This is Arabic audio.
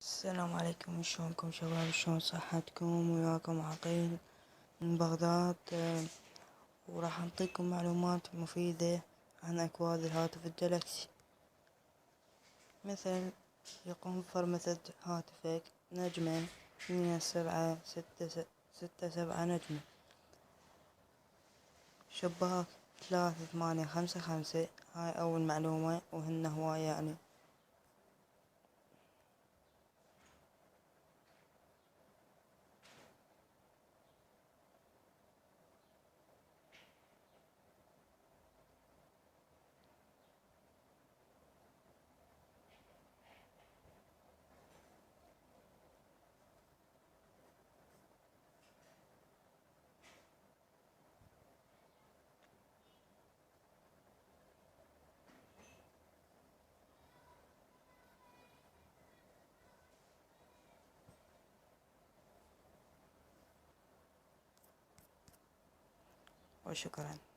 السلام عليكم، شلونكم شباب؟ شلون صحتكم؟ وياكم عقيل من بغداد. وراح انطيكم معلومات مفيدة عن اكواد الهاتف الجلاكسي. مثل يقوم بفرمتة هاتفك نجمين 2 7 6 7 نجمة، شباك 3 8 5 5. هاي اول معلومة وهن هواية يعني. وشكرا.